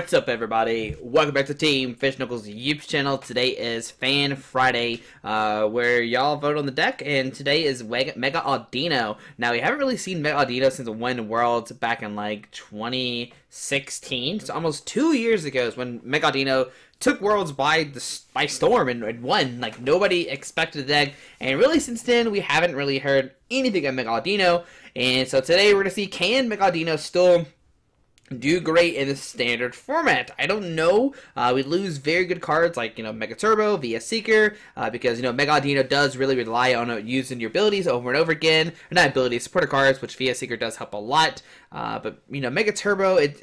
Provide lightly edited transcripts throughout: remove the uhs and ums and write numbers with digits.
What's up, everybody? Welcome back to Team FISHKNUCKLES YouTube channel. Today is Fan Friday, where y'all vote on the deck, and today is Mega Audino. Now, we haven't really seen Mega Audino since it won Worlds back in like 2016. So almost 2 years ago is when Mega Audino took Worlds by storm and won. Like, nobody expected the deck, and really since then we haven't really heard anything of Mega Audino. And so today we're gonna see, can Mega Audino still do great in the standard format? I don't know. We lose very good cards like, Mega Turbo, VS Seeker, because, Mega Audino does really rely on using your abilities over and over again. Or not abilities, supporter cards, which VS Seeker does help a lot. But, Mega Turbo, I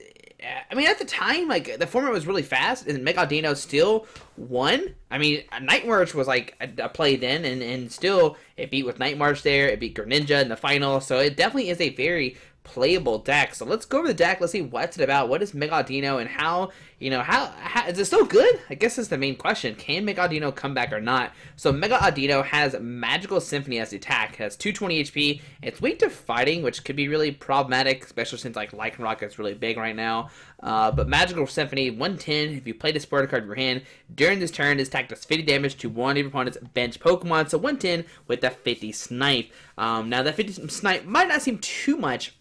mean, at the time, like, the format was really fast, and Mega Audino still won. I mean, Night March was, like, a play then, and still, it beat with Night March there, it beat Greninja in the final, so it definitely is a very playable deck. So let's go over the deck, let's see what's it about, what is Mega Audino, and how is it still good? I guess that's the main question. Can Mega Audino come back or not? So Mega Audino has Magical Symphony as the attack, has 220 HP, it's weak to fighting, which could be really problematic, especially since like Lycanroc is really big right now. But Magical Symphony, 110, if you play the supporter card in your hand, during this turn, this attack does 50 damage to one of your opponent's bench Pokemon, so 110 with that 50 Snipe. Now that 50 Snipe might not seem too much,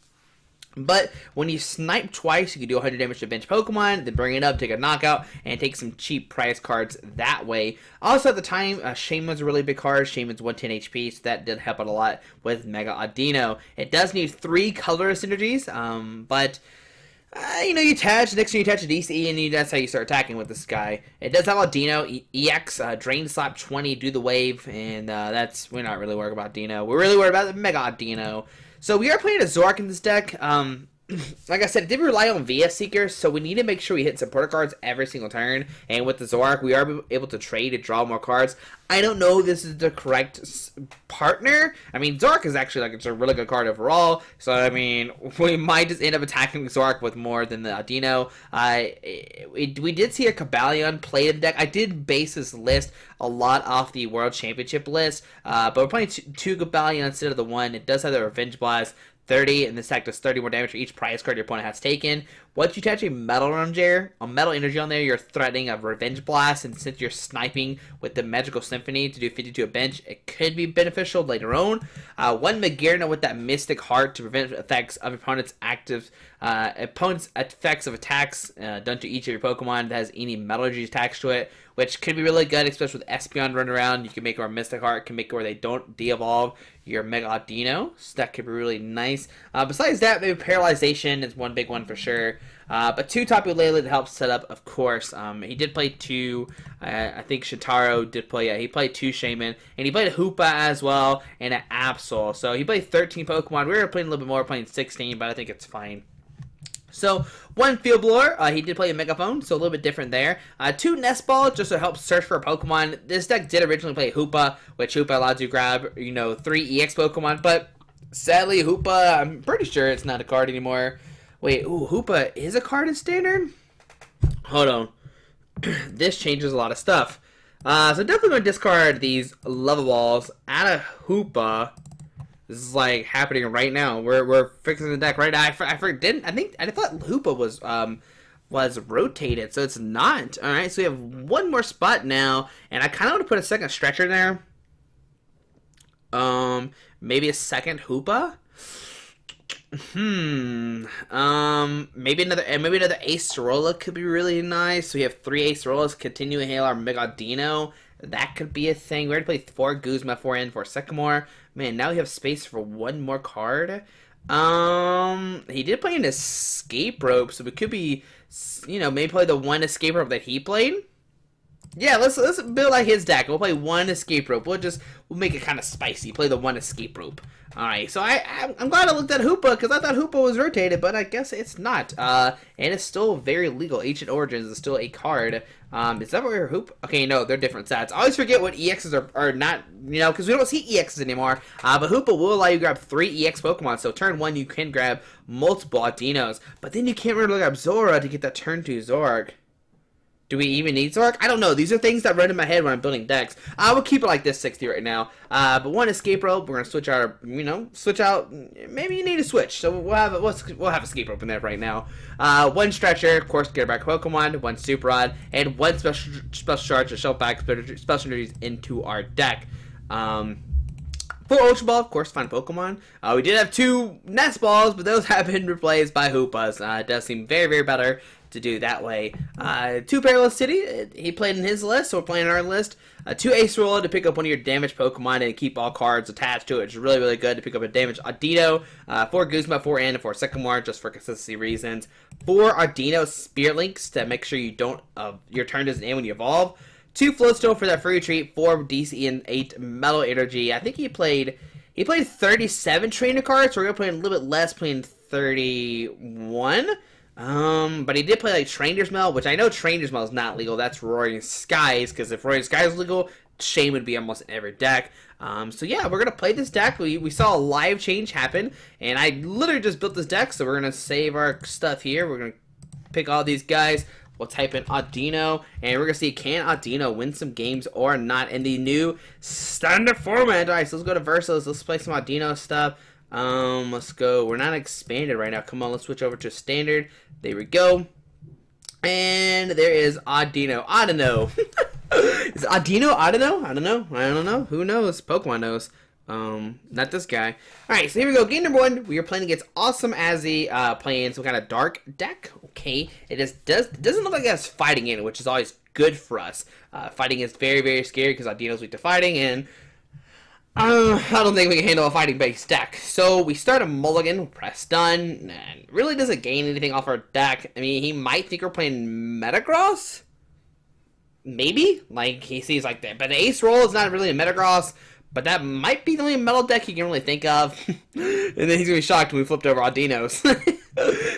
but when you snipe twice, you can do 100 damage to bench Pokemon, then bring it up, take a knockout, and take some cheap price cards that way. Also at the time, Shaman's a really big card. Shaman's 110 HP, so that did help out a lot with Mega Audino. It does need 3 colorless synergies, but you attach, next time you attach a DC, and that's how you start attacking with this guy. It does have Audino-EX, Drain Slap 20, do the wave, and we're not really worried about Dino. We're really worried about the Mega Audino. So we are playing a Zoroark in this deck. Like I said, it did rely on VS Seeker, so we need to make sure we hit supporter cards every single turn. And with the Zoroark, we are able to trade to draw more cards. I don't know if this is the correct partner. I mean, Zoroark is actually, it's a really good card overall. So, I mean, we might just end up attacking Zoroark with more than the Audino. We did see a Cobalion play in the deck. I did base this list a lot off the World Championship list. But we're playing two Cobalion instead of the one. It does have the Revenge Blast. 30, and this attack does 30 more damage for each prize card your opponent has taken. Once you attach a Metal Energy on there, you're threatening a Revenge Blast, and since you're sniping with the Magical Symphony to do 50 to a bench, it could be beneficial later on. One Magearna with that Mystic Heart to prevent effects of opponent's effects of attacks done to each of your Pokemon that has any Metal Energy attached to it, which could be really good, especially with Espeon running around. You can make it where Mystic Heart can make it where they don't de-evolve your Mega Audino, so that could be really nice. Besides that, maybe Paralyzation is one big one for sure. But 2 Tapu Lele to help set up, of course. He did play 2, I think Shintaro did play, he played 2 Shaman, and he played a Hoopa as well, and an Absol. So he played 13 Pokemon. We were playing a little bit more, playing 16, but I think it's fine. So, 1 Field Blower, he did play a Megaphone, so a little bit different there. 2 Nest Ball, just to help search for a Pokemon. This deck did originally play Hoopa, which Hoopa allows you to grab, 3 EX Pokemon, but sadly, Hoopa, I'm pretty sure it's not a card anymore. Wait, ooh, Hoopa is a card in Standard? Hold on. This changes a lot of stuff. So definitely going to discard these Lava Balls out of Hoopa. This is like happening right now. We're fixing the deck right now. I thought Hoopa was rotated, so it's not. All right, so we have one more spot now, and I kind of want to put a second stretcher there. Maybe a second Hoopa. Maybe another Acerola could be really nice. So we have 3 Acerolas, continue to hail our Mega Audino. That could be a thing. We already played 4 Guzma, 4 N, 4 Sycamore. Man, now we have space for one more card. He did play an Escape Rope, so we could be, maybe play the 1 Escape Rope that he played. Yeah, let's build like his deck. We'll play 1 Escape Rope. We'll make it kind of spicy. Play the 1 Escape Rope. Alright, so I'm glad I looked at Hoopa, because I thought Hoopa was rotated, but I guess it's not. And it's still very legal. Ancient Origins is still a card. Is that where Hoopa? Okay, no, they're different sets. I always forget what EXs are not, because we don't see EXs anymore. But Hoopa will allow you to grab 3 EX Pokemon, so turn 1 you can grab multiple Audinos. But then you can't really grab Zorua to get that turn 2 Zoroark. Do we even need Zoroark? I don't know. These are things that run in my head when I'm building decks. I will keep it like this 60 right now. But one escape rope. We're gonna switch our, switch out. Maybe you need a switch. So we'll have escape rope in there right now. One stretcher, of course, get back Pokemon. One Super Rod, and one special charge to shelf back special energies into our deck. For Ultra Ball, of course, find Pokemon. We did have 2 Nest Balls, but those have been replaced by Hoopas. It does seem very, very better to do that way. 2 Parallel City, he played in his list, so we're playing in our list. 2 Acerola to pick up one of your damaged Pokemon and keep all cards attached to it. It's really, really good to pick up a damaged Audino. 4 Guzma, 4 and 4 Sycamore, just for consistency reasons. 4 Audino Spirit Links to make sure you don't, your turn doesn't end when you evolve. 2 Float Stone for that free retreat, 4 DC and 8 Metal Energy. I think he played 37 trainer cards, so we're gonna play a little bit less, playing 31. But he did play like Trainer's Mail, which I know Trainer's Mail is not legal. That's Roaring Skies, because if Roaring Skies is legal, Shane would be almost in every deck. So yeah, we're gonna play this deck. We saw a live change happen, and I literally just built this deck, so we're gonna save our stuff here. We're gonna pick all these guys. We'll type in Audino, and we're going to see, can Audino win some games or not in the new standard format. Alright, so let's go to Versus. Let's play some Audino stuff. Let's go. We're not expanded right now. Come on, let's switch over to standard. There we go. And there is Audino. Audino. Is it Audino? Audino? I don't know. I don't know. Who knows? Pokemon knows. Not this guy. Alright, so here we go. Game number 1. We are playing against Awesome Azzy, playing some kind of dark deck. Okay. It doesn't look like it has fighting in it, which is always good for us. Fighting is very, very scary because Audino's weak to fighting, and I don't think we can handle a fighting-based deck. So we start a mulligan, press done, and really doesn't gain anything off our deck. I mean, he might think we're playing Metagross? Maybe? Like, he sees like that. But the Ace Roll is not really a Metagross. But that might be the only metal deck you can really think of. And then he's going to be shocked when we flipped over Audino's.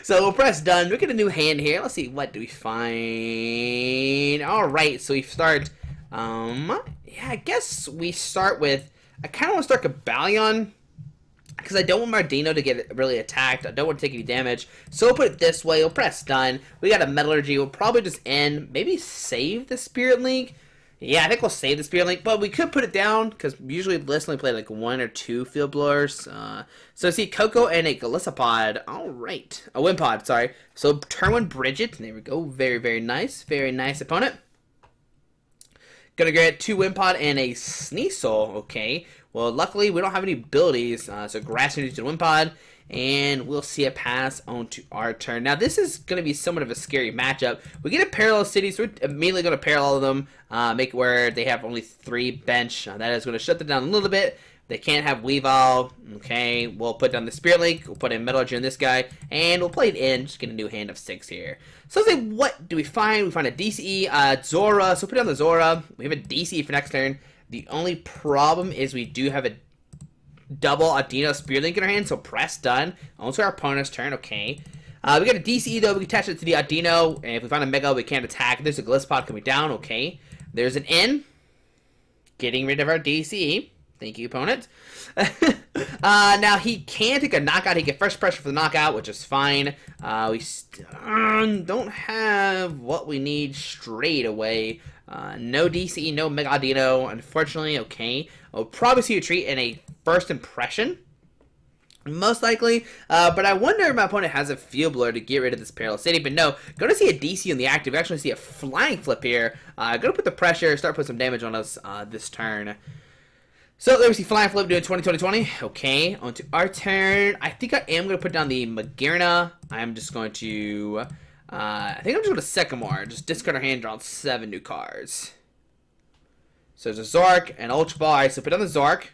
So we'll press done. Look at a new hand here. Let's see. What do we find? Alright, so we start... yeah, I guess we start with... I kind of want to start Cobalion. Because I don't want my Audino to get really attacked. I don't want to take any damage. So we'll put it this way. We'll press done. We got a Metallurgy. We'll probably just end. Maybe save the Spirit Link. Yeah, I think we'll save the Spirit Link, but we could put it down, because usually lists only play like 1 or 2 Field Blowers. So see, Coco and a Golisopod. Alright. A Wimpod, sorry. So turn 1 Bridget. There we go. Very, very nice. Very nice opponent. Gonna get 2 Wimpod and a Sneasel. Okay. Well, luckily we don't have any abilities. So Grass Energy to Wimpod. And we'll see it pass on to our turn. Now, this is going to be somewhat of a scary matchup. We get a Parallel City, so we're immediately going to parallel them, make it where they have only 3 bench. That is going to shut them down a little bit. They can't have Weavile. Okay, we'll put down the Spirit Link. We'll put in Metallurgy on this guy, and we'll play it in. Just get a new hand of 6 here. So let's say, what do we find? We find a DCE, Zorua. So put down the Zorua. We have a DCE for next turn. The only problem is we do have a double Audino Spirit Link in our hand, so press done. Also our opponent's turn, okay. We got a DCE though, we can attach it to the Audino, and if we find a Mega, we can't attack. There's a Golisopod coming down, okay. There's an N. Getting rid of our DCE. Thank you, opponent. Now he can take a knockout, he can first pressure for the knockout, which is fine. We don't have what we need straight away. No DCE, no Mega Audino, unfortunately, okay. We'll probably see a treat in a first impression, most likely, but I wonder if my opponent has a Field Blower to get rid of this Parallel City, but no, gonna see a DC on the active. We actually see a Flying Flip here. Gonna put the pressure, start putting some damage on us this turn. So there we see Flying Flip doing 20. Okay, on to our turn. I think I am gonna put down the Magearna. I'm just going to, I think I'm just going to Sycamore. Just discard our hand, draw 7 new cards. So there's a Zoroark and Ultra Ball. Alright, so put down the Zoroark.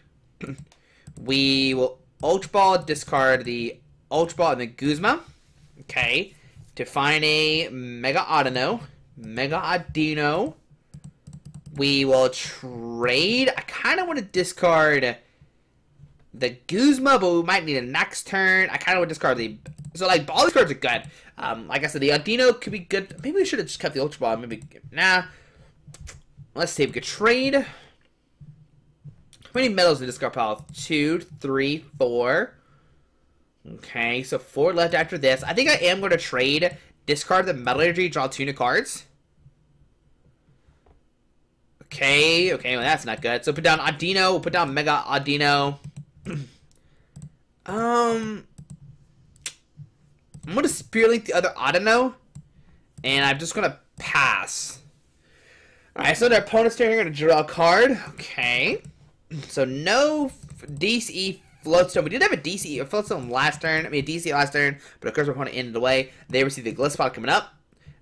We will Ultra Ball, discard the Ultra Ball and the Guzma. Okay. To find a Mega Audino. Mega Audino. We will trade. I kind of want to discard the Guzma, but we might need a next turn. I kind of want to discard the... So, like, all these cards are good. Like I said, the Audino could be good. Maybe we should have just kept the Ultra Ball. Maybe... Nah. Let's see if we could trade. How many metals in the discard pile? 2, 3, 4. Okay, so 4 left after this. I think I am going to trade. Discard the Metal Energy, draw 2 new cards. Okay, well that's not good. So put down Audino, we'll put down Mega Audino. I'm gonna Spirit Link the other Audino, and I'm just gonna pass. Alright, so their opponent's turn, you're gonna draw a card. Okay. So no DCE Float Stone. We did have a DCE or Float Stone last turn. I mean, a DCE last turn, but of course our opponent ended the way. They receive the Golisopod coming up.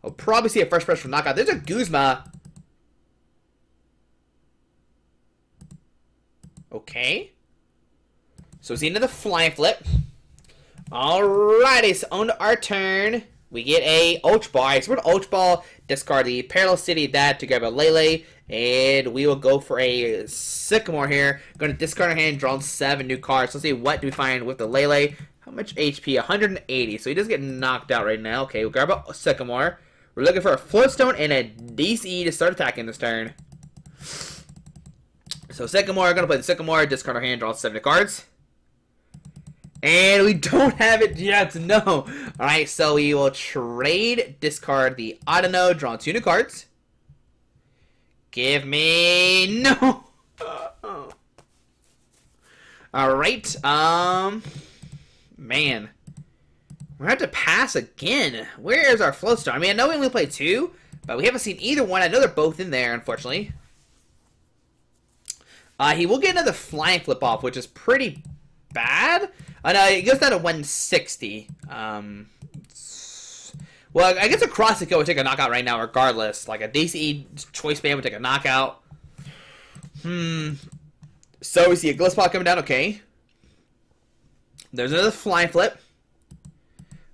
We'll probably see a first pressure from knockout. There's a Guzma. Okay. So it's the end of the flying flip. Alrighty, so on our turn, we get a Ultra Ball. So we're going to Ultra Ball, discard the Parallel City that to grab a Lele, and we will go for a Sycamore here. Going to discard our hand, draw 7 new cards. Let's see what do we find with the Lele. How much HP? 180. So he does get knocked out right now. Okay, we'll grab a Sycamore. We're looking for a Float Stone and a DCE to start attacking this turn. So Sycamore, going to play the Sycamore, discard our hand, draw 7 new cards. And we don't have it yet, no. Alright, so we will trade, discard the Audino, draw 2 new cards. Give me... no! Alright, man. We're going to have to pass again. Where is our Float Stone? I mean, I know we only played 2, but we haven't seen either one. I know they're both in there, unfortunately. He will get another flying flip off, which is pretty bad. No, it goes down to 160. Well, I guess a Crossico would take a knockout right now, regardless. Like a DCE choice band would take a knockout. So we see a Golisopod coming down. Okay. There's another flying flip.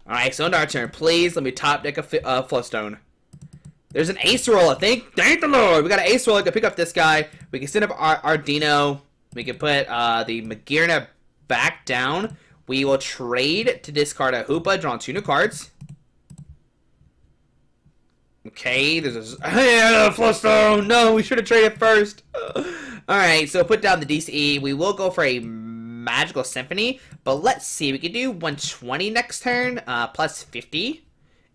Alright, so into our turn. Please let me top deck a Float Stone. There's an Acerola. Thank the Lord. We got an Acerola. We can pick up this guy. We can send up our Audino. We can put the Magearna back down. We will trade to discard a Hoopa, draw 2 new cards. Okay, there's a Float Stone. No, we should have traded first. Alright, so put down the DCE. We will go for a Magical Symphony, but let's see. We could do 120 next turn, plus 50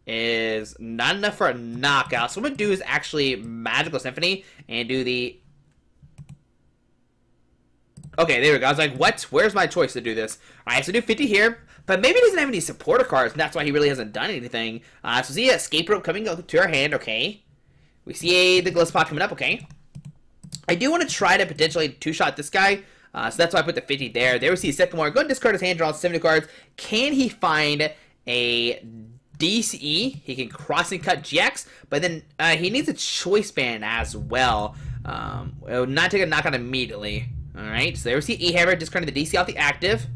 is not enough for a knockout. So what I'm going to do is actually Magical Symphony and do the... Okay, there we go. I was like, what? Where's my choice to do this? Alright, so do 50 here, but maybe he doesn't have any supporter cards, and that's why he really hasn't done anything. So see a Escape Rope coming to our hand, okay. We see the Golisopod coming up, okay. I do want to try to potentially two-shot this guy, so that's why I put the 50 there. There we see Sycamore. Go and discard his hand, draw 70 cards. Can he find a DCE? He can cross and cut GX, but then he needs a choice band as well. It will not take a knockout immediately. Alright, so there we see E-Hammer, discarding the DC off the active.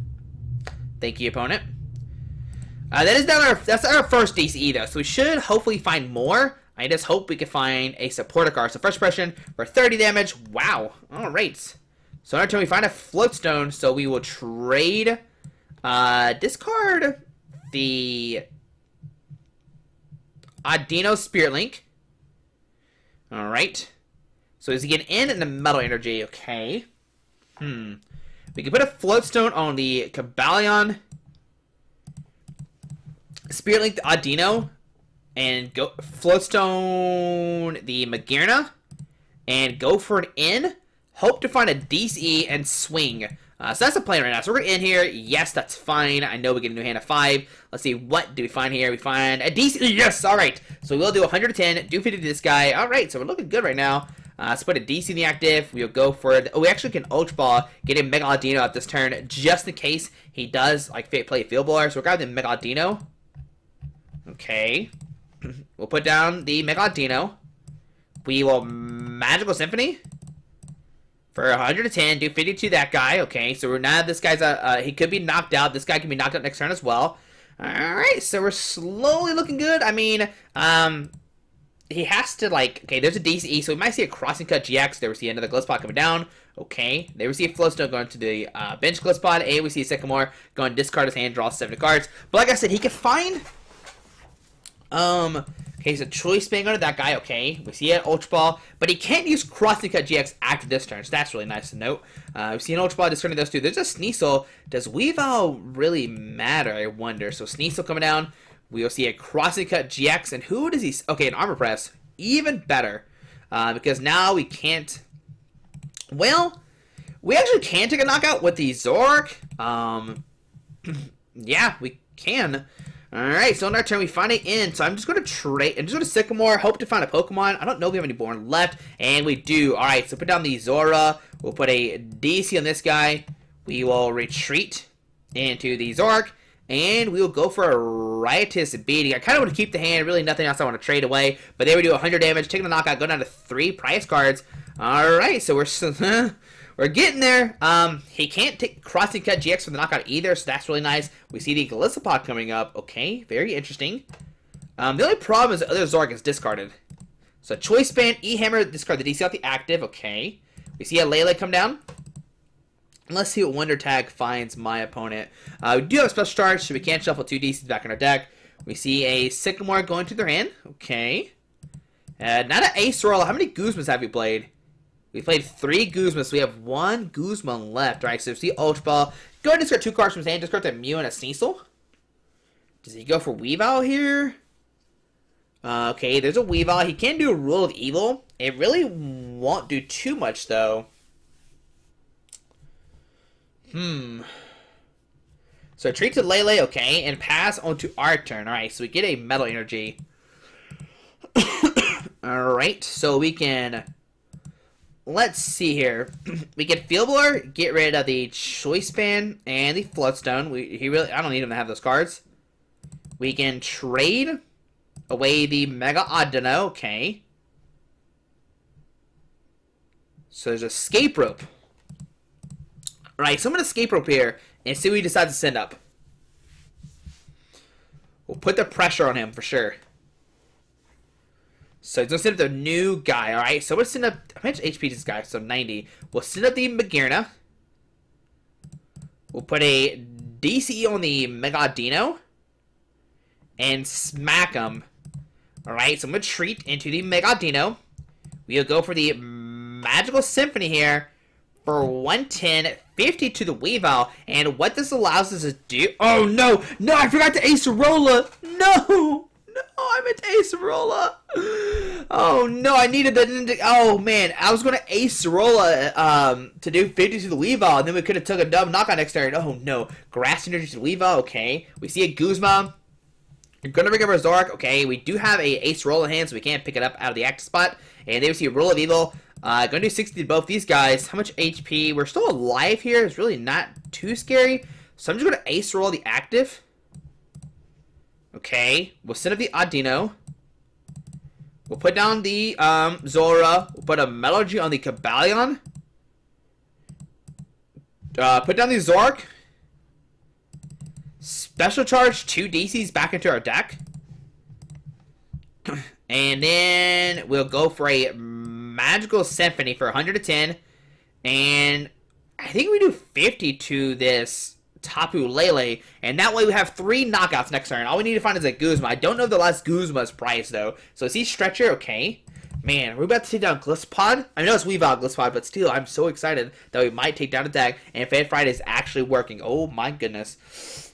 Thank you, opponent. That's our first DCE, though, so we should hopefully find more. I just hope we can find a supporter card. So first impression for 30 damage. Wow. Alright. So on our turn, we find a Float Stone, so we will trade, discard the Audino Spirit Link. Alright. So as you get in the Metal Energy, okay. We can put a Float Stone on the Cobalion, Spirit Link the Audino, and go Float Stone the Magearna, and go for an in. Hope to find a DCE and swing. So that's the plan right now. So we're in here. Yes, that's fine. I know we get a new hand of 5. Let's see, what do we find here? We find a DCE. Yes, all right. So we'll do 110, do 50 to this guy. All right, so we're looking good right now. Let's put a DC in the active. We'll go for it. Oh, we actually can Ultra Ball, get a Mega Audino at this turn, just in case he does like play Field Blower. So we'll grab the Mega Audino. Okay. We'll put down the Mega Audino. We will Magical Symphony for 110, do 50 to that guy. Okay, so we're now, this guy's he could be knocked out. This guy can be knocked out next turn as well. Alright, so we're slowly looking good. I mean, he has to, like, okay, there's a DCE, so we might see a Crossing Cut GX. There we see another Golisopod coming down. Okay, there we see a Float Stone going to the bench Golisopod, and we see a Sycamore going to discard his hand, draw 70 cards. But like I said, he can find, okay, so Choice Bang on that guy, okay. We see an Ultra Ball, but he can't use Crossing Cut GX after this turn, so that's really nice to note. We see an Ultra Ball discarding those two. There's a Sneasel. Does Weavile really matter, I wonder? So Sneasel coming down. We will see a Crossing Cut GX, and who does he... Okay, an Armor Press. Even better. because now we can't... Well, we actually can take a knockout with the Zoroark. Yeah, we can. Alright, so on our turn, we find it in. So I'm just going to trade. I'm just going to Sycamore, hope to find a Pokemon. I don't know if we have any born left, and we do. Alright, so put down the Zorua. We'll put a DC on this guy. We will retreat into the Zoroark, and we will go for a Riotous Beating. I kind of want to keep the hand. Really nothing else I want to trade away. But there we do 100 damage, taking the knockout, go down to 3 prize cards. Alright, so we're... We're getting there. He can't take Crossing Cut GX for the knockout either, so that's really nice. We see the Golisopod coming up. Okay, very interesting. The only problem is the other Zoroark is discarded. So Choice Band, E-Hammer, discard the DC off the active. Okay. We see a Lele come down. Let's see what Wonder Tag finds my opponent. We do have a Special Charge, so we can't shuffle 2 DCs back in our deck. We see a Sycamore going to their hand. Okay. Not an Acerola. How many Guzmas have we played? We played 3 Guzmas, so we have 1 Guzma left. Alright, so see Ultra Ball. Go ahead and discard 2 cards from his hand. Discard the Mew and a Sneasel. Does he go for Weavile here? Okay, there's a Weavile. He can do a Rule of Evil. It really won't do too much, though. So treat to Lele, okay, and pass on to our turn. Alright, so we get a Metal Energy. Alright, so we can... Let's see here. We get Field Blower, get rid of the Choice Band and the Float Stone. I don't need him to have those cards. We can trade away the Mega Audino. Okay. So there's a Escape Rope. Right, so I'm going to Escape Rope here and see what he decides to send up. We'll put the pressure on him for sure. So he's going to send up the new guy, alright? So we'll send up... How much HP does this guy? So 90. We'll send up the Magearna. We'll put a DCE on the Mega Audino. And smack him. Alright, so I'm going to retreat into the Mega Audino. We'll go for the Magical Symphony here. For 110, 50 to the Weavile. And what this allows us to do... Oh, no! No, I forgot to Acerola! No! No, I meant Acerola. Oh no, I needed the. Oh man, I was gonna Acerola to do 50 to the Weavile, and then we could have took a dumb knockout next turn. Oh no, Grass Energy to the Weavile. Okay, we see a Guzma. You're gonna bring up our Zoroark. Okay, we do have a Acerola in hand, so we can't pick it up out of the active spot. And there we see a Rule of Evil. Gonna do 60 to both these guys. How much HP? We're still alive here. It's really not too scary. So I'm just gonna Acerola the active. Okay, we'll send up the Audino. We'll put down the Zorua. We'll put a Melody on the Cobalion. Put down the Zoroark. Special Charge 2 DCs back into our deck. And then we'll go for a Magical Symphony for 110. And I think we do 50 to this Tapu Lele, and that way we have 3 knockouts next turn. All we need to find is a Guzma. I don't know the last Guzma's price, though. So is he Stretcher? Okay. Man, we're about to take down Golisopod. I know it's Weavile Golisopod, but still, I'm so excited that we might take down a deck, and Fan Friday is actually working. Oh, my goodness.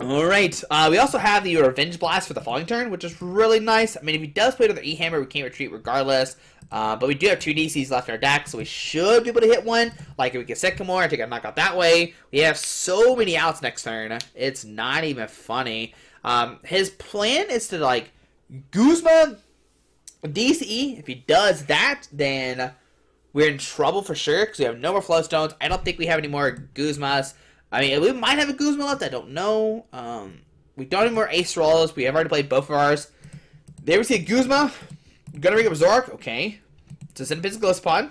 Alright, we also have the Revenge Blast for the following turn, which is really nice. I mean, if he does play another E-Hammer, we can't retreat regardless. But we do have 2 DCs left in our deck, so we should be able to hit one. Like, if we get Sycamore and take a knockout that way. We have so many outs next turn. It's not even funny. His plan is to, like, Guzma DCE. If he does that, then we're in trouble for sure, because we have no more Float Stones. I don't think we have any more Guzmas. I mean, we might have a Guzma left. I don't know. We don't have more Acerolas. We have already played both of ours. There we see a Guzma. Gonna bring up Zoroark. Okay. So send Physical Golisopod.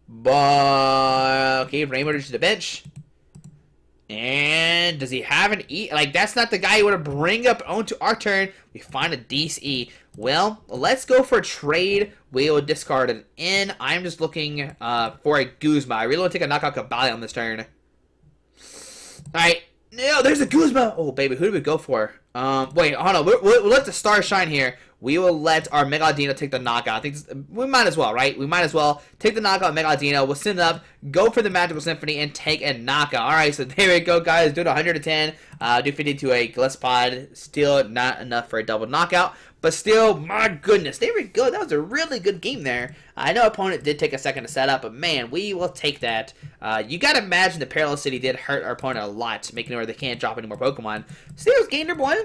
But okay, Rainbow to the bench. And does he have an E? Like, that's not the guy you want to bring up onto our turn. We find a DCE. Well, let's go for a trade. We will discard an N. I'm just looking for a Guzma. I really want to take a knockout Cobalion on this turn. Alright. No, there's a Guzma. Oh, baby. Who do we go for? Wait, hold on. We'll let the stars shine here. We will let our Mega Audino take the knockout. I think we might as well, right? We might as well take the knockout Mega Audino. We'll send it up, go for the Magical Symphony, and take a knockout. Alright, so there we go, guys. Do it 110. Do 50 to a Golisopod. Still not enough for a double knockout. But still, my goodness, there we go. That was a really good game there. I know opponent did take a second to set up, but man, we will take that. You got to imagine the Parallel City did hurt our opponent a lot, making it where they can't drop any more Pokemon. Steel's gained number 1.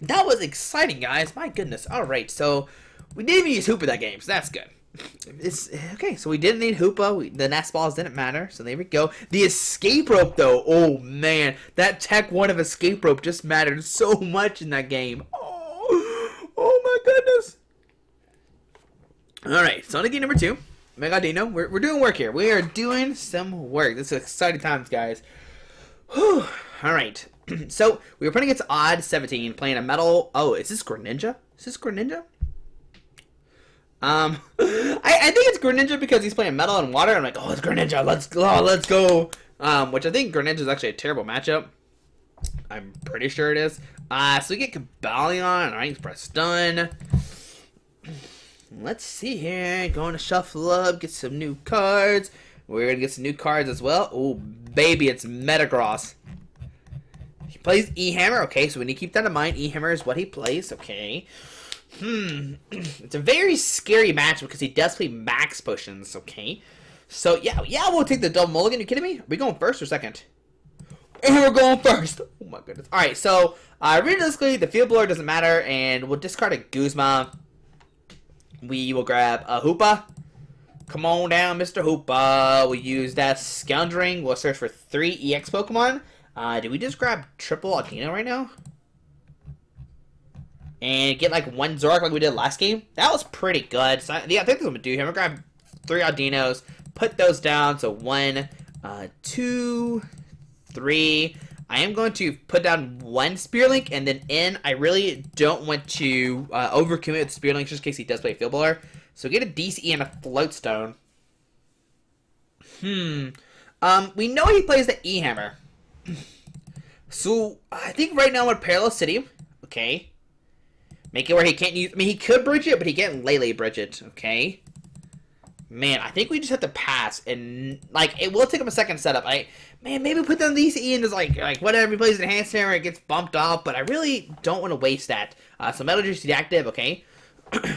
That was exciting, guys. My goodness. All right, so we didn't even use Hoopa that game, so that's good. Okay, so we didn't need Hoopa. The nest balls didn't matter, so there we go. The escape rope, though. Oh, man. That Tech 1 of escape rope just mattered so much in that game. Oh my goodness. Alright, so on to game number 2. Mega Audino. We're doing work here. We are doing some work. This is exciting times, guys. Whew. Alright. So, we were playing against Odd 17, playing a metal... Oh, is this Greninja? Is this Greninja? I think it's Greninja because he's playing metal and water. I'm like, oh, it's Greninja. Let's go. Which I think Greninja is actually a terrible matchup. I'm pretty sure it is. So we get Cobalion. Alright, press done. Let's see here. Going to shuffle up, get some new cards. We're going to get some new cards as well. Oh, baby, it's Metagross. He plays E-Hammer. Okay, so we need to keep that in mind. E-Hammer is what he plays. Okay. It's a very scary match because he does play max potions. Okay. So, yeah, we'll take the double mulligan. Are you kidding me? Are we going first or second? And we're going first. Oh my goodness. Alright, so realistically, the Field Blower doesn't matter, and we'll discard a Guzma. We will grab a Hoopa. Come on down, Mr. Hoopa. We'll use that Scoundering. We'll search for 3 EX Pokemon. Did we just grab triple Audino right now? And get like 1 Zoroark like we did last game? That was pretty good. So, yeah, I think that's what I'm going to do here. I'm going to grab 3 Audinos, put those down. So 1, 2... 3. I am going to put down 1 Spearlink, and then I really don't want to overcommit with Spearlink just in case he does play Field Blower. So get a DC and a Float Stone. We know he plays the E-Hammer. So I think right now with Parallel City, okay, make it where he can't use. I mean, he could bridge it, but he can't Lele bridge it. Okay. Man, I think we just have to pass, and like it will take him a second setup. Man, maybe put down these E and just like whatever, he plays Enhanced Hammer, it gets bumped off, but I really don't want to waste that. So Metal Juice active, okay.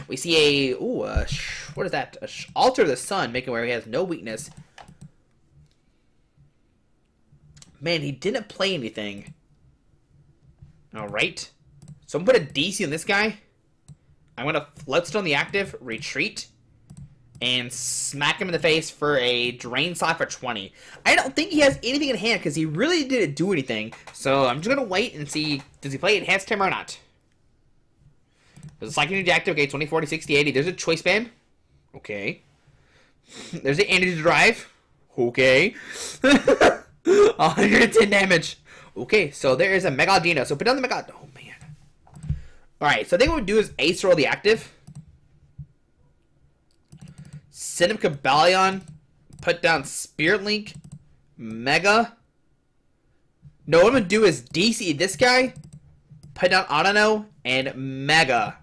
We see what is that? Alter the Sun, making where he has no weakness. Man, he didn't play anything. All right, so I'm gonna put a DC on this guy. I'm gonna Float Stone the active, retreat, and smack him in the face for a Drain Slot for 20. I don't think he has anything in hand because he really didn't do anything. So I'm just going to wait and see, does he play Enhanced Hammer or not? There's a Psychic Energy active, okay, 20, 40, 60, 80. There's a Choice Band. Okay. There's an Energy Drive. Okay. 110 damage. Okay, so there is a Mega Audino. So put down the Mega... Oh, man. Alright, so I think what we'll do is Acerola the active. Send him Cobalion, put down Spirit Link, Mega. No, what I'm going to do is DC this guy, put down Audino, and Mega.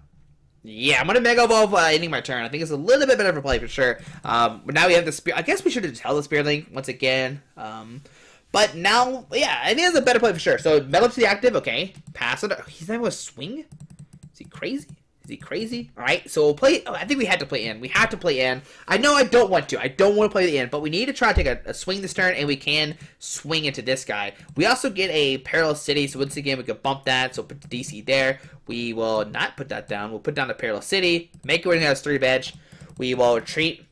Yeah, I'm going to Mega Evolve ending my turn. I think it's a little bit better for play for sure. But now we have the Spirit. I guess we should have just held the Spirit Link once again. But now, yeah, I think it's a better play for sure. So, Metal to the active, okay. Pass it. He's not going to swing? Is he crazy? Is he crazy? Alright, so we'll play... Oh, I think we had to play in. We have to play in. I know I don't want to. I don't want to play the in, but we need to try to take a swing this turn, and we can swing into this guy. We also get a Parallel City, so once again, we could bump that, so put the DC there. We will not put that down. We'll put down the Parallel City, make it where he has 3 bench. We will retreat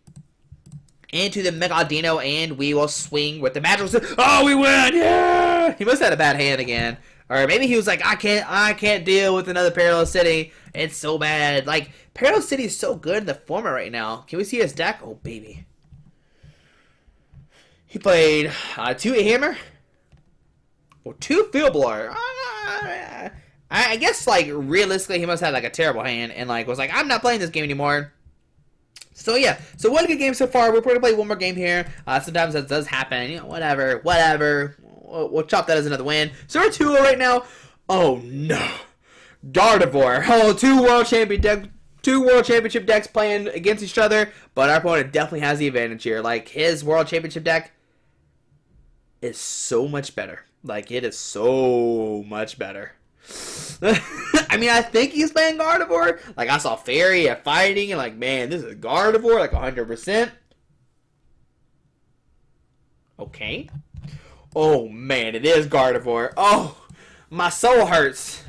into the Mega Audino, and we will swing with the Magical... Oh, we win! Yeah! He must have had a bad hand again. Or maybe he was like, I can't deal with another Parallel City. It's so bad. Like, Parallel City is so good in the format right now. Can we see his deck? Oh, baby. He played 2 E-Hammer. Or 2 Field Blower. I guess, like, realistically, he must have, like, a terrible hand. And, like, was like, I'm not playing this game anymore. So, yeah. So, one good game so far. We're going to play one more game here. Sometimes that does happen. You know, whatever. We'll chop that as another win. So we're 2-0 right now. Oh no, Gardevoir. Oh, two world championship decks playing against each other, but our opponent definitely has the advantage here. Like, his world championship deck is so much better. Like, it is so much better. I mean, I think he's playing Gardevoir. Like, I saw Fairy at Fighting, and like, man, this is Gardevoir, like 100%. Okay. Oh, man, it is Gardevoir. Oh, my soul hurts.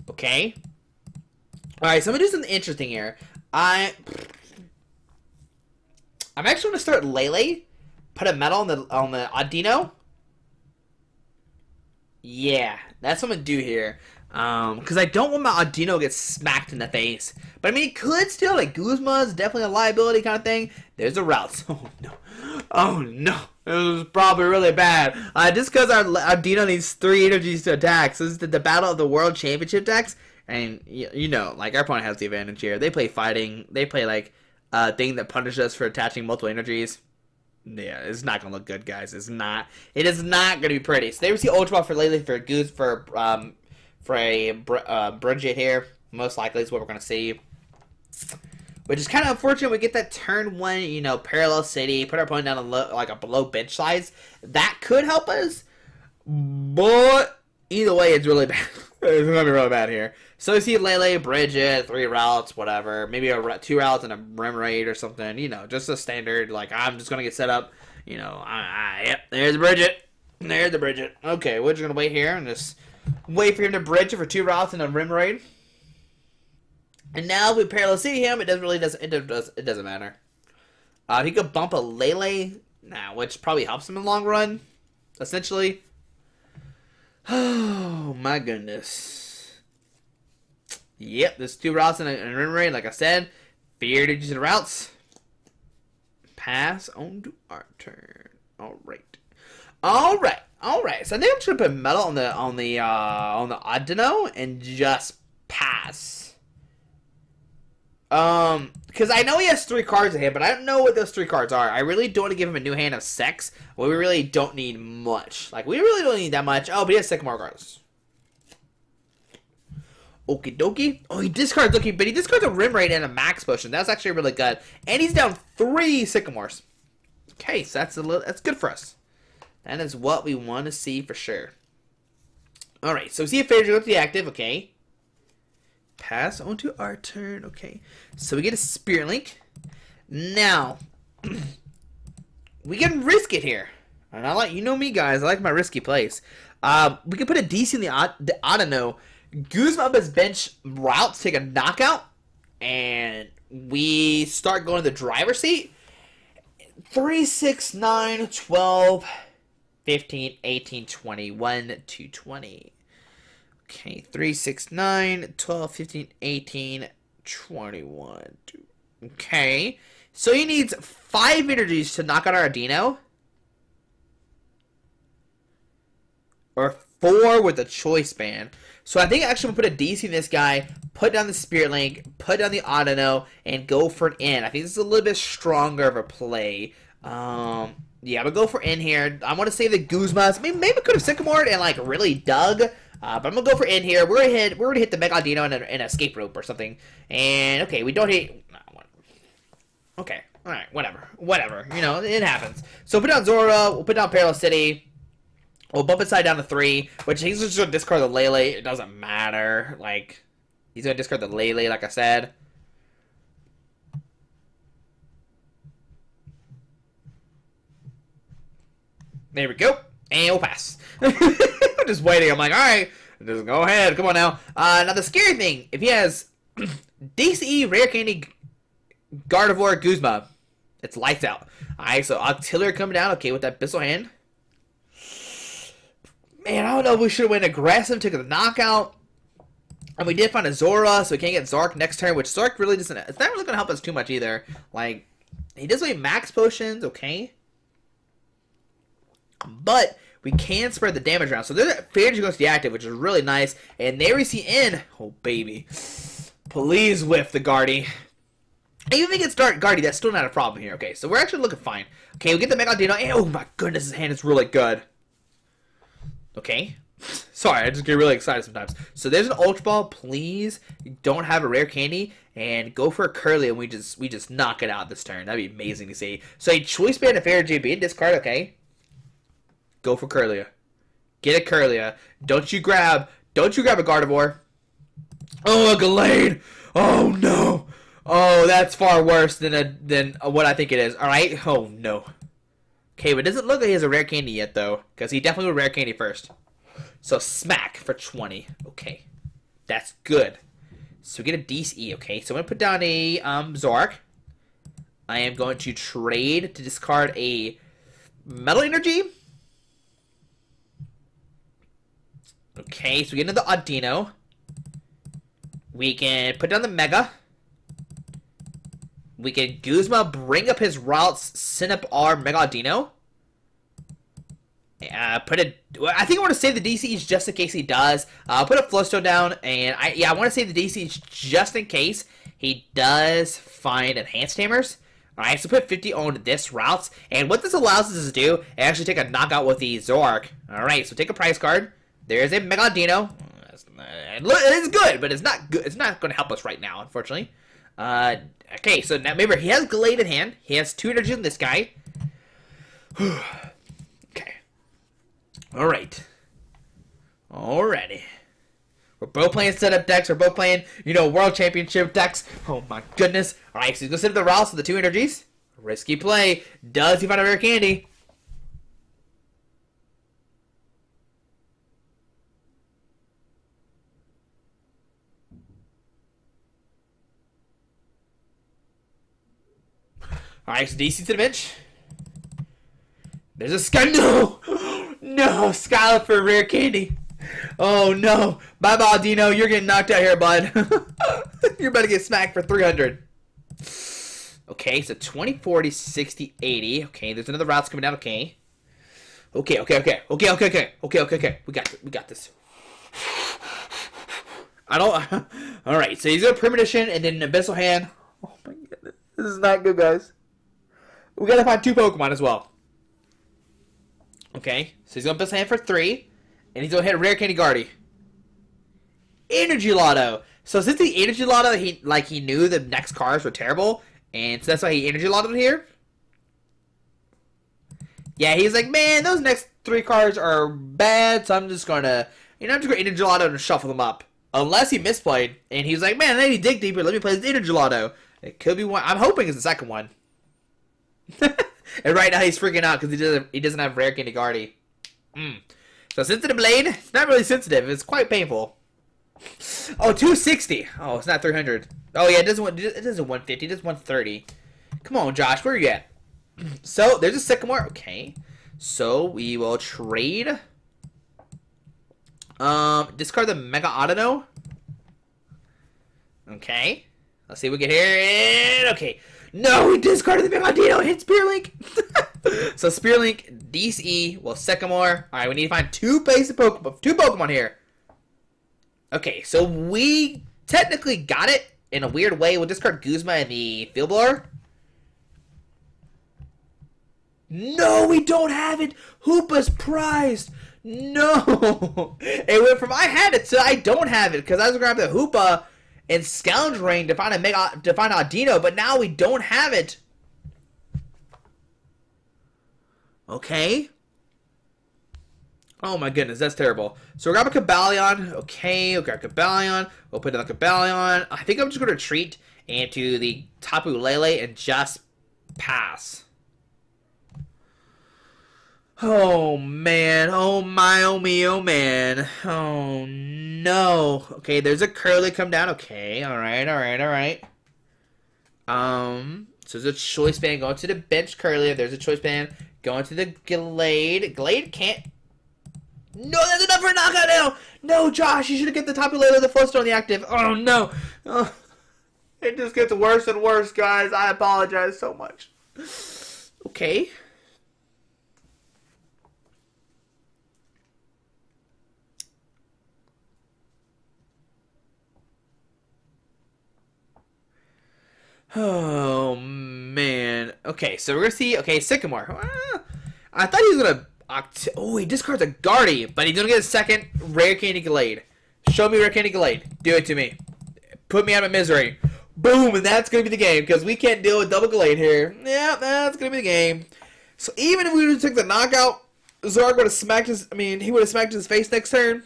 Okay. Alright, so I'm going to do something interesting here. I'm actually going to start Lele. Put a metal on the Audino. Yeah, that's what I'm going to do here. Because I don't want my Audino to get smacked in the face. But I mean, it could still. Like, Guzma is definitely a liability kind of thing. There's the routes. Oh, no. Oh, no. It was probably really bad. Just because our Audino needs 3 energies to attack. So this is the Battle of the World Championship decks. And, you know, like, our opponent has the advantage here. They play Fighting. They play, like, a thing that punishes us for attaching multiple energies. Yeah, it's not going to look good, guys. It's not. It is not going to be pretty. So, they receive Ultra Ball for Lele for Goose for a Bridget here. Most likely is what we're going to see. Which is kind of unfortunate. We get that turn 1, you know, Parallel City. Put our opponent down a low, like a below bench size. That could help us. But either way, it's really bad. It's going to be really bad here. So we see Lele, Bridget, 3 routes, whatever. Maybe 2 routes and a Rim Raid or something. You know, just a standard. Like, I'm just going to get set up. You know, yep, there's Bridget. There's the Bridget. Okay, we're just going to wait here and just wait for him to bridge it for 2 routes and a Rim Raid. And now we Parallel City him. It doesn't matter. He could bump a Lele, which probably helps him in the long run, essentially. Oh my goodness. Yep, there's 2 routes and a Rim Raid, like I said. Fear digits and routes. Pass on to our turn. Alright. Alright. So I think I'm just gonna put metal on the Audino and just pass. Because I know he has 3 cards in hand, but I don't know what those 3 cards are. I really don't want to give him a new hand of Sex. Well, we really don't need much. Like, we really don't need that much. Oh, but he has Sycamore cards. Okie dokie. Oh, he discards, but he discards a Rim Raid and a Max Potion. That's actually really good. And he's down 3 Sycamores. Okay, so that's good for us. That is what we want to see for sure. Alright, so see if Pharaoh goes to the active, okay. Pass on to our turn, okay. So we get a Spirit Link. Now, we can risk it here. And I like, you know me, guys, I like my risky plays. We can put a DC in the Audino. Guzma BUS bench routes, take a knockout, and we start going to the driver's seat. 3, 6, 9, 12, 15, 18, 21, 220. Okay, 3, 6, 9, 12, 15, 18, 21. Okay, so he needs 5 energies to knock out our Audino. Or 4 with a choice band. So I think actually I'm going to put a DC in this guy, put down the Spirit Link, put down the Audino, and go for an N. I think this is a little bit stronger of a play. Yeah, I'm going to go for N here. I want to save the Guzmas. Maybe we could have Sycamored and like really dug. But I'm going to go for N here. We're going to hit the Mega Audino and an escape rope or something. And, okay, we don't hit... Okay, alright, whatever. You know, it happens. So put down Zorua, we'll put down Parallel City. We'll bump inside down to 3, which he's just going to discard the Lele. It doesn't matter. Like, he's going to discard the Lele, like I said. There we go. And we'll pass. I'm just waiting. I'm like, alright, just go ahead. Come on now. Now, the scary thing, if he has DCE, Rare Candy, Gardevoir, Guzma, it's lights out. Alright, so Octillery coming down. Okay, with that Bissell hand. Man, I don't know if we should have went aggressive, took the knockout. And we did find a Zorua, so we can't get Zoroark next turn, which Zoroark really doesn't... It's not really going to help us too much either. Like, he does make max potions, okay. But we can spread the damage around. So there's that Pharaoh goes to the active, which is really nice. And there we see in... Oh, baby. Please whiff the Guardy. Even if we get start Guardy, that's still not a problem here. Okay, so we're actually looking fine. Okay, we get the Mega Audino. Oh, my goodness, his hand is really good. Okay. Sorry, I just get really excited sometimes. So there's an Ultra Ball. Please don't have a Rare Candy. And go for a Curly, and we just knock it out this turn. That'd be amazing to see. So a Choice Band of Fair GB and discard, okay. Go for Curlia. Get a Curlia. Don't you grab Don't you grab a Gardevoir. Oh, a Gallade. Oh, no. Oh, that's far worse than what I think it is. All right. Oh, no. Okay, but it doesn't look like he has a rare candy yet, though, because he definitely would rare candy first. So, smack for 20. Okay. That's good. So, we get a DC. Okay, so I'm going to put down a Zoroark. I am going to trade to discard a Metal Energy. Okay, so we get into the Audino. We can put down the Mega. We can Guzma bring up his routes, send up our Mega Audino. I think I want to save the DCs just in case he does. Put a Float Stone down, and I want to save the DCs just in case he does find Enhanced Hammers. Alright, so put 50 on this routes, and what this allows us to do is actually take a knockout with the Zoroark. Alright, so take a prize card. There's a Mega Audino. It is good, but it's not good. It's not going to help us right now, unfortunately. Okay, so now remember, he has Gallade in hand. He has 2 energy in this guy. Okay. Alright. Alrighty. We're both playing setup decks. We're both playing, World Championship decks. Oh my goodness. Alright, so he's going to set up the routes with the 2 energies. Risky play. Does he find a rare candy? Alright, so DC to the bench. There's a Sky. No! No! Skylar for a rare candy. Oh no. Bye bye, Audino. You're getting knocked out here, bud. You're about to get smacked for 300. Okay, so 20, 40, 60, 80. Okay, there's another routes coming down. Okay. Okay. We got this. Alright, so he's got Premonition and then Abyssal Hand. Oh my goodness. This is not good, guys. We gotta find 2 Pokemon as well. Okay, so he's gonna Abyssal Hand for 3. And he's gonna hit a rare candy Guardy. Energy Lotto. So since the Energy Lotto, he knew the next cards were terrible, and so that's why he Energy Lottoed here. Yeah, he's like, man, those next 3 cards are bad, so I'm just gonna, I'm just gonna Energy Lotto and shuffle them up. Unless he misplayed, and he was like, man, I need to dig deeper. Let me play this Energy Lotto. It could be one. I'm hoping it's the second one. And right now he's freaking out because he doesn't have rare candy Guardy. So sensitive blade, it's not really sensitive. It's quite painful. Oh, 260. Oh, it's not 300. Oh yeah, it doesn't 150. It does 130. Come on, Josh, where are you at? So there's a Sycamore. Okay, so we will trade. Discard the Mega Audino. Okay, let's see what we get here. Okay, no, we discarded the Mega Audino. Hit Spear Link. So Spear Link, DCE, well, Sycamore. All right, we need to find 2 basic Pokemon, 2 Pokemon here. Okay, so we technically got it in a weird way. We'll discard Guzma and the Field Blower. No, we don't have it. Hoopa's prized. No. It went from I had it to I don't have it because I was grabbing the Hoopa and Scoundering to find Audino, but now we don't have it. Okay. Oh my goodness, that's terrible. So we're grabbing Cobalion. Okay, we'll grab Cobalion. We'll put it on Cobalion. I think I'm just going to retreat into the Tapu Lele and just pass. Oh man, oh my, oh me, oh man. Oh no. Okay, there's a Curly come down. Okay, alright. So there's a choice band going to the bench Curly. There's a choice band going to the Gallade. Gallade can't. No, that's enough for a knockout now. No, Josh, you should have get the Tapu Lele the Float Stone on the active. Oh no. Oh, it just gets worse and worse, guys. I apologize so much. Okay. Oh man. Okay, so we're gonna see. Okay, Sycamore. I thought he was gonna. Oh, he discards a Guardy, but he's gonna get a second rare candy Gallade. Show me rare candy Gallade. Do it to me. Put me out of my misery. Boom, and that's gonna be the game because we can't deal with double Gallade here. Yeah, that's gonna be the game. So even if we would have took the knockout, Zoroark would have smacked his. I mean, he would have smacked his face next turn.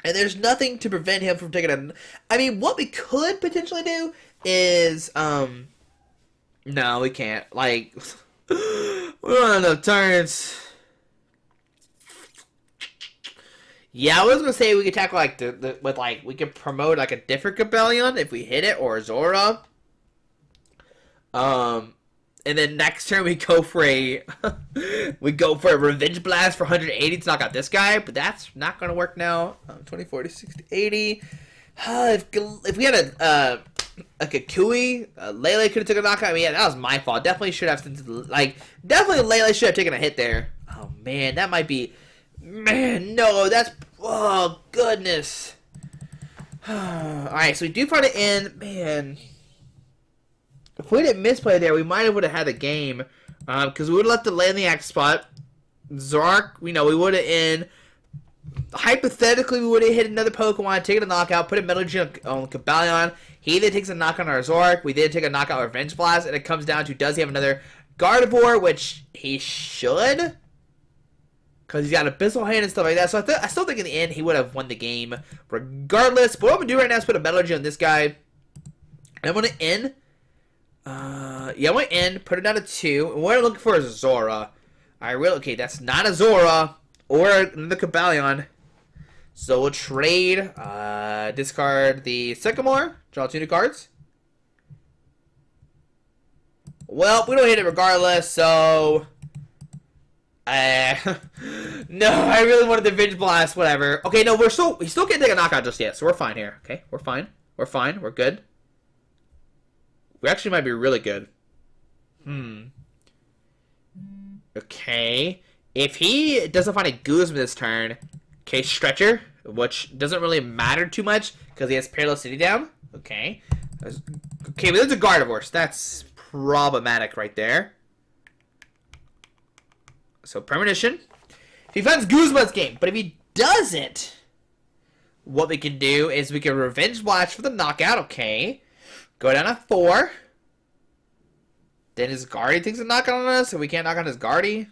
And there's nothing to prevent him from taking a... I mean, what we could potentially do is... No, we can't. Like, we don't have enough turns. Yeah, I was gonna say we could tackle like we could promote like a different Cobalion if we hit it, or Zorua. And then next turn we go for a Revenge Blast for 180 to knock out this guy, but that's not gonna work now. 20, 40, 60, 80. If we had a Kukui, Lele could have taken a knockout. I mean, yeah, that was my fault. Definitely should have, definitely Lele should have taken a hit there. Oh man, that might be, man, no, that's, oh goodness. Alright, so we do find it in, man. If we didn't misplay there, we might have would have had the game, because we would have left the Lele-GX spot. Zoroark, we would have in. Hypothetically, we would have hit another Pokemon, taken a knockout, put a Metal Gym on Cobalion. He then takes a knockout on our Zoroark. We then take a knockout on Revenge Blast, and it comes down to, does he have another Gardevoir, which he should, because he's got Abyssal Hand and stuff like that. So I still think in the end he would have won the game regardless. But what I'm going to do right now is put a Metal Gym on this guy. And I'm going to end. Yeah, I'm going to end, put it down to 2. And what I'm looking for is a Zorua. Okay, that's not a Zorua or another Cobalion. So we'll trade, discard the Sycamore, draw 2 new cards. Well, we don't hit it regardless, so... no, I really wanted the Revenge Blast, whatever. Okay, no, we still can't take a knockout just yet, so we're fine here. Okay, we're fine. We're fine, we're good. We actually might be really good. Okay. If he doesn't find a Guzma this turn, okay, Stretcher, which doesn't really matter too much because he has Parallel City down. Okay. Okay, but there's a Gardevoir, so that's problematic right there. So, Premonition. If he finds Guzma's game, but if he doesn't, what we can do is we can Revenge Blast for the knockout, okay. Go down to 4. Then his Guardy takes a knockout on us, so we can't knock on his Guardy.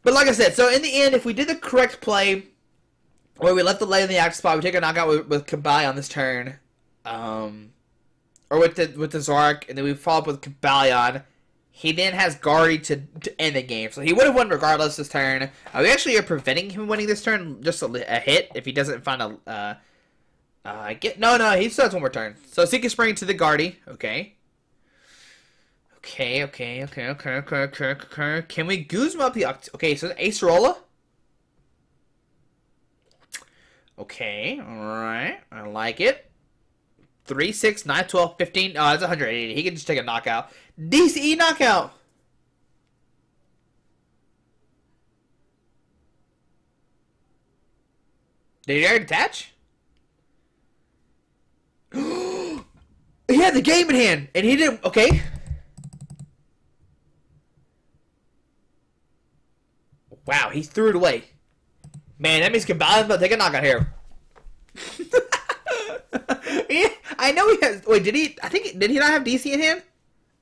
But like I said, so in the end, if we did the correct play, where we left the Lele-GX spot, we take a knockout with Cobalion on this turn, or with the Zoroark, and then we follow up with Cobalion. He then has Guardy to end the game, so he would have won regardless this turn. We actually are preventing him winning this turn, just a hit if he doesn't find a. No, he still has one more turn. So Seeking Spring to the Guardy, okay. Okay. Can we Guzma up the... Okay, so Acerola. Okay, alright. I like it. 3, 6, 9, 12, 15. Oh, that's 180. He can just take a knockout. DCE knockout! Did he already attach? He had the game in hand, and he didn't... Okay. Wow, he threw it away. Man, that means Cobalion's about to take a knockout here. I know he has... Wait, did he... Did he not have DC in hand?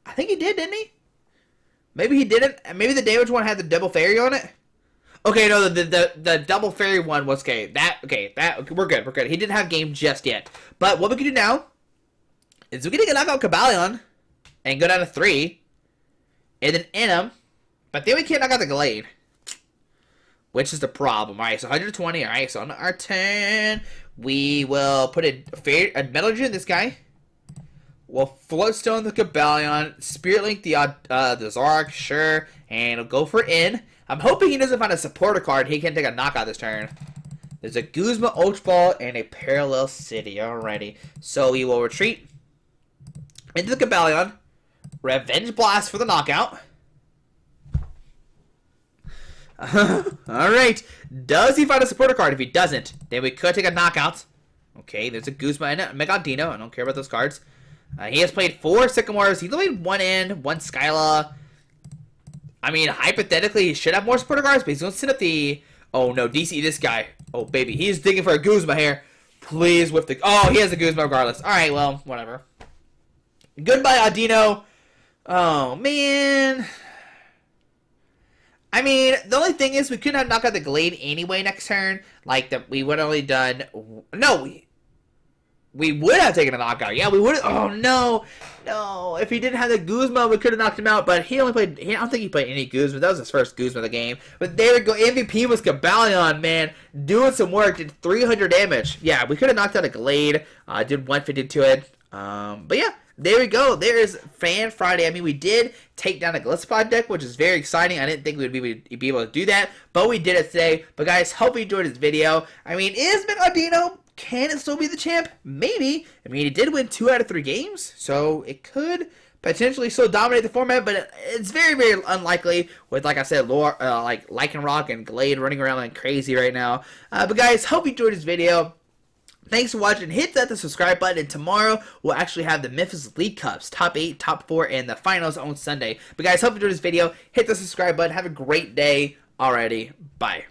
I think he did, didn't he? Maybe he didn't. Maybe the damage one had the double fairy on it. Okay, no, the double fairy one was... Okay, we're good, we're good. He didn't have game just yet. But what we can do now is we can take a knockout Cobalion and go down to 3 and then end him. But then we can't knock out the Glade, which is the problem. Alright, so 120. Alright, so on our turn, we will put a Metal Gym in this guy. We'll Float Stone the Cobalion, Spirit Link the Zoroark, sure, and we'll go for in. I'm hoping he doesn't find a supporter card. He can take a knockout this turn. There's a Guzma Ultra Ball and a Parallel City. Alrighty. So we will retreat into the Cobalion. Revenge Blast for the knockout. Alright. Does he find a supporter card? If he doesn't, then we could take a knockout. Okay, there's a Guzma and a Mega Audino. I don't care about those cards. He has played 4 Sycamores. He's played 1 in, 1 Skyla. I mean, hypothetically, he should have more supporter cards, but he's going to sit up the... Oh, no, DC this guy. Oh, baby. He's digging for a Guzma here. Please whip the... Oh, he has a Guzma regardless. Alright, well, whatever. Goodbye, Audino. Oh, man. I mean, the only thing is we could not knock out the Glade anyway next turn. Like, we would have only done... No, we would have taken a knockout. Yeah, we would have... Oh, no. No. If he didn't have the Guzma, we could have knocked him out. But he only played... I don't think he played any Guzma. That was his first Guzma of the game. But there we go. MVP was Cobalion, man. Doing some work. Did 300 damage. Yeah, we could have knocked out a Glade. Did 150 to it. But yeah. There we go. There is Fan Friday. I mean, we did take down a Golisopod deck, which is very exciting. I didn't think we would be able to do that, but we did it today. But guys, hope you enjoyed this video. I mean, is Audino, can it still be the champ? Maybe. I mean, he did win 2 out of 3 games, so it could potentially still dominate the format, but it's very, very unlikely with, like I said, like Lycanroc and Glade running around like crazy right now. But guys, hope you enjoyed this video. Thanks for watching. Hit that subscribe button, and tomorrow we'll actually have the Memphis League Cups, top 8, top 4, and the finals on Sunday. But guys, hope you enjoyed this video. Hit the subscribe button. Have a great day already. Bye.